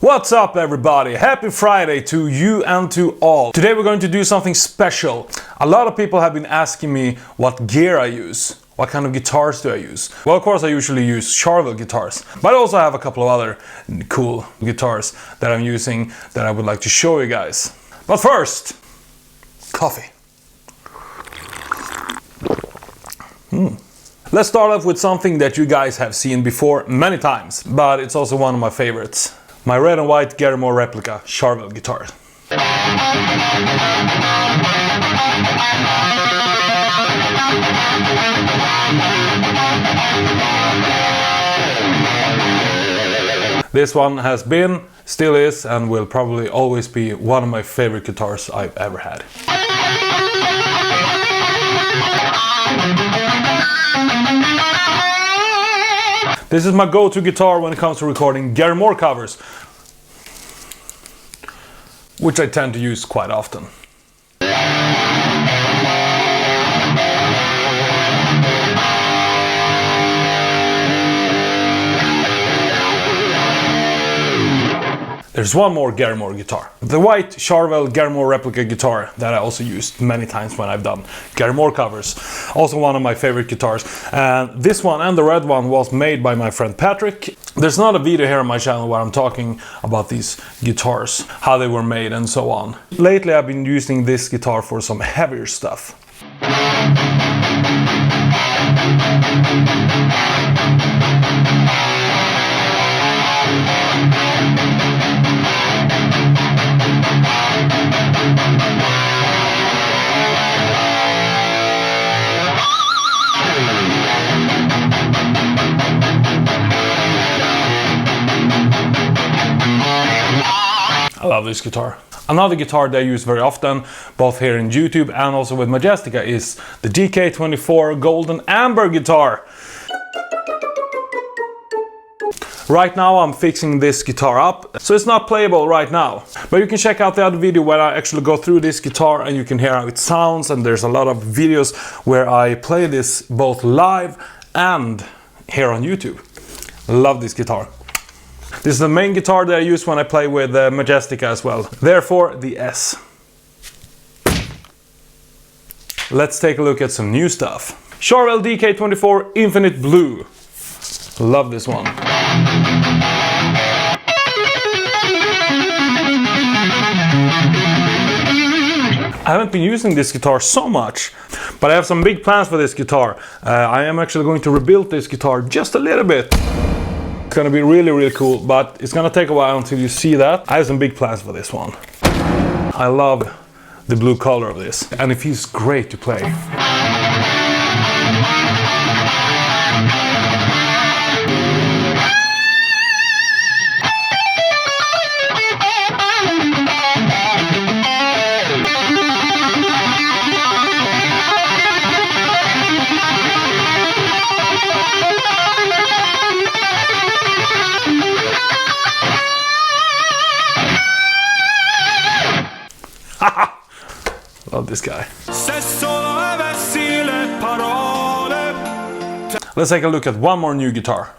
What's up everybody? Happy Friday to you and to all. Today we're going to do something special. A lot of people have been asking me what gear I use. What kind of guitars do I use? Well, of course I usually use Charvel guitars, but I also have a couple of other cool guitars that I'm using that I would like to show you guys. But first, coffee. Let's start off with something that you guys have seen before many times, but it's also one of my favorites. My red and white Gary Moore replica Charvel guitar. This one has been, still is, and will probably always be one of my favorite guitars I've ever had. This is my go-to guitar when it comes to recording Gary Moore covers, which I tend to use quite often. There's one more Gary Moore guitar. The white Charvel Gary Moore replica guitar that I also used many times when I've done Gary Moore covers. Also one of my favorite guitars. And this one and the red one was made by my friend Patrick. There's not a video here on my channel where I'm talking about these guitars, how they were made and so on. Lately I've been using this guitar for some heavier stuff. I love this guitar. Another guitar that I use very often, both here in YouTube and also with Majestica, is the DK24 Golden Amber guitar. Right now I'm fixing this guitar up, so it's not playable right now. But you can check out the other video where I actually go through this guitar and you can hear how it sounds, and there's a lot of videos where I play this both live and here on YouTube. Love this guitar. This is the main guitar that I use when I play with Majestica as well. Therefore, the S. Let's take a look at some new stuff. Charvel DK24 Infinite Blue. Love this one. I haven't been using this guitar so much, but I have some big plans for this guitar. I am actually going to rebuild this guitar just a little bit. It's gonna be really cool, but it's gonna take a while until you see that. I have some big plans for this one. I love the blue color of this, and it feels great to play. Love this guy. Let's take a look at one more new guitar.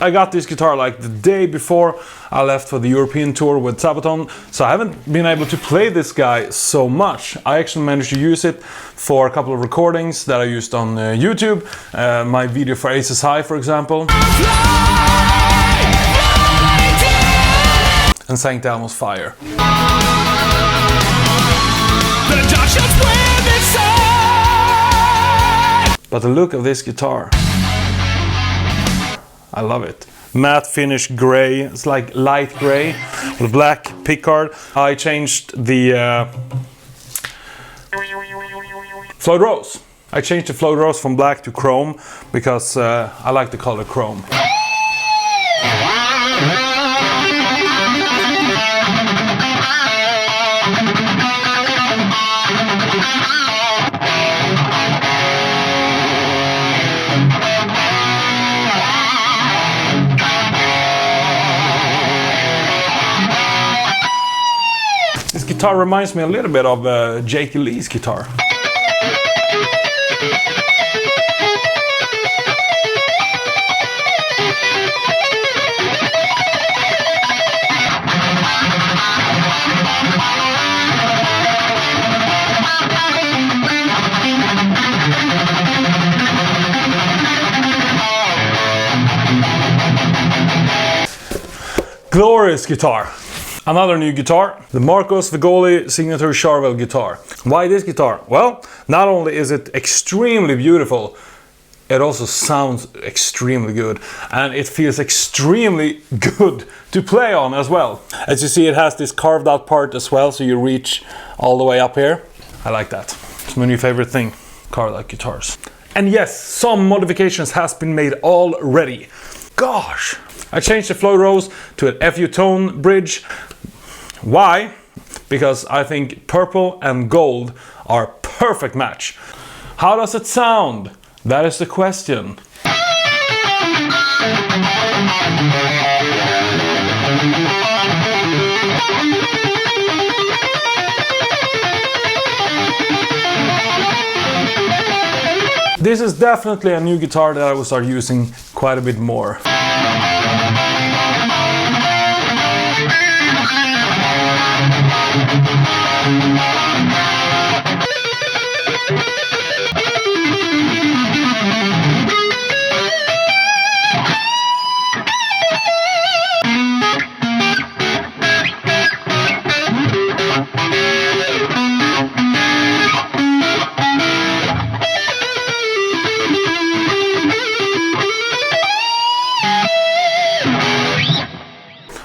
I got this guitar like the day before I left for the European tour with Sabaton, so I haven't been able to play this guy so much. I actually managed to use it for a couple of recordings that I used on YouTube. My video for Aces High, for example. And St. Elmo's Fire. But the look of this guitar, I love it. Matte finish gray, it's like light gray with black pickguard. I changed the Floyd Rose. I changed the Floyd Rose from black to chrome because I like the color chrome. This guitar reminds me a little bit of Jakey Lee's guitar. Glorious guitar. Another new guitar, the Marco Sfgoli Signatur Charvel guitar. Why this guitar? Well, not only is it extremely beautiful, it also sounds extremely good, and it feels extremely good to play on as well. As you see, it has this carved out part as well, so you reach all the way up here. I like that. It's my new favorite thing, carved out guitars. And yes, some modifications has been made already. Gosh! I changed the Floyd Rose to an FU tone bridge. Why? Because I think purple and gold are a perfect match. How does it sound? That is the question. This is definitely a new guitar that I will start using quite a bit more.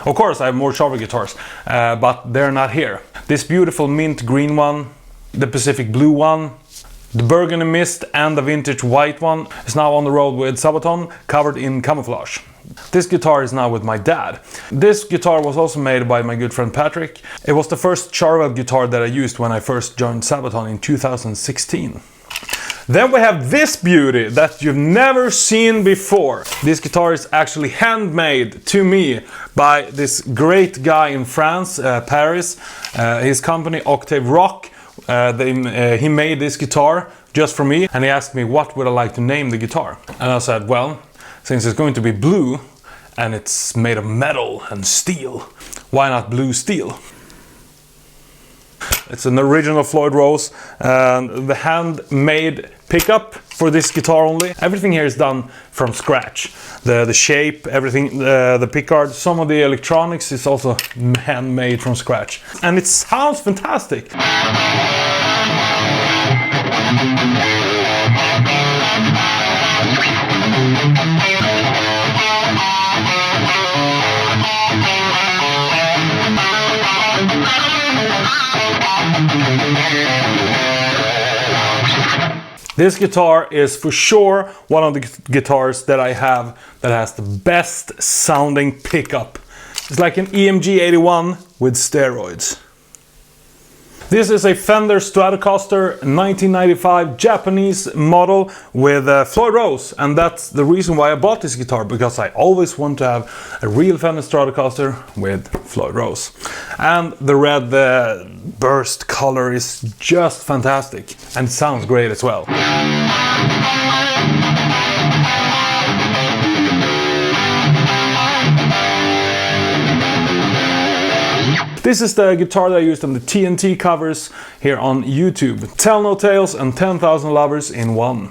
Of course, I have more Charvel guitars, but they're not here. This beautiful mint green one, the Pacific blue one, the burgundy mist and the vintage white one is now on the road with Sabaton, covered in camouflage. This guitar is now with my dad. This guitar was also made by my good friend Patrick. It was the first Charvel guitar that I used when I first joined Sabaton in 2016. Then we have this beauty that you've never seen before. This guitar is actually handmade to me by this great guy in France, Paris. His company Octave Rock. He made this guitar just for me, and he asked me what would I like to name the guitar. And I said, well, since it's going to be blue and it's made of metal and steel, why not blue steel? It's an original Floyd Rose, the handmade pickup for this guitar only. Everything here is done from scratch. The shape, everything, the pickguard, some of the electronics is also handmade from scratch. And it sounds fantastic. This guitar is for sure one of the guitars that I have that has the best sounding pickup. It's like an EMG 81 with steroids. This is a Fender Stratocaster 1995 Japanese model with Floyd Rose, and that's the reason why I bought this guitar, because I always want to have a real Fender Stratocaster with Floyd Rose. And the red burst color is just fantastic, and it sounds great as well. This is the guitar that I used on the TNT covers here on YouTube. Tell No Tales and 10,000 Lovers in one.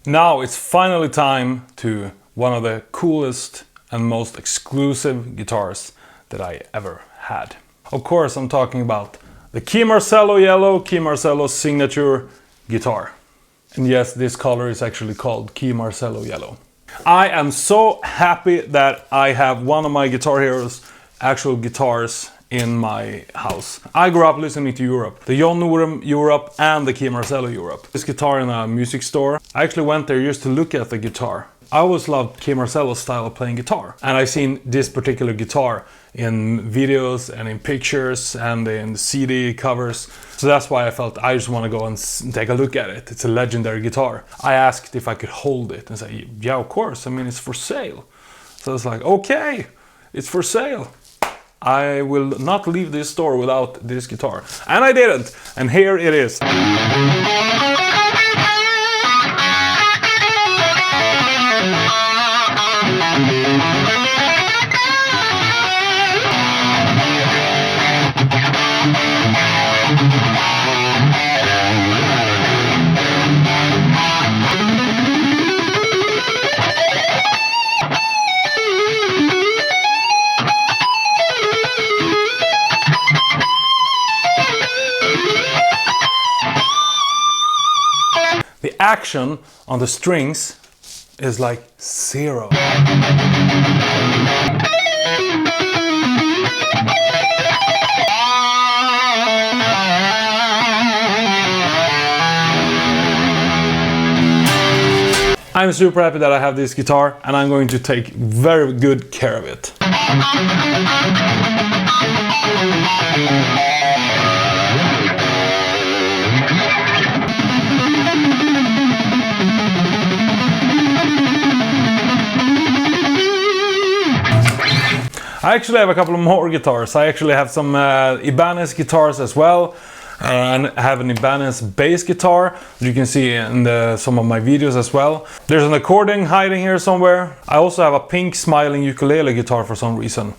Now it's finally time to one of the coolest and most exclusive guitars that I ever had. Of course, I'm talking about the Kee Marcello Yellow Kee Marcello Signatur guitar. And yes, this color is actually called Kee Marcello Yellow. I am so happy that I have one of my Guitar Heroes actual guitars in my house. I grew up listening to Europe, the John Norum Europe and the Kee Marcello Europe. This guitar in a music store. I actually went there just to look at the guitar. I always loved Kee Marcello's style of playing guitar, and I've seen this particular guitar in videos and in pictures and in CD covers, so that's why I felt I just want to go and take a look at it. It's a legendary guitar. I asked if I could hold it and say, yeah, of course, I mean, it's for sale. So it's like, okay, it's for sale. I will not leave this store without this guitar. And I didn't, and here it is. action on the strings is like zero. I'm super happy that I have this guitar, and I'm going to take very good care of it. I actually have a couple of more guitars. I actually have some Ibanez guitars as well. And I have an Ibanez bass guitar that you can see in some of my videos as well. There's an accordion hiding here somewhere. I also have a pink smiling ukulele guitar for some reason.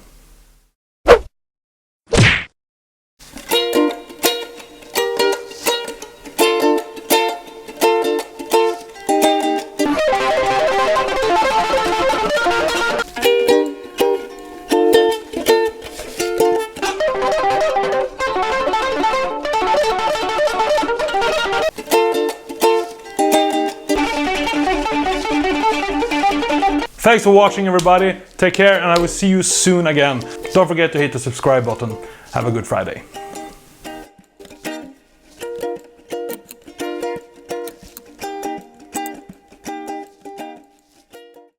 Thanks for watching, everybody. Take care, and I will see you soon again. Don't forget to hit the subscribe button. Have a good Friday.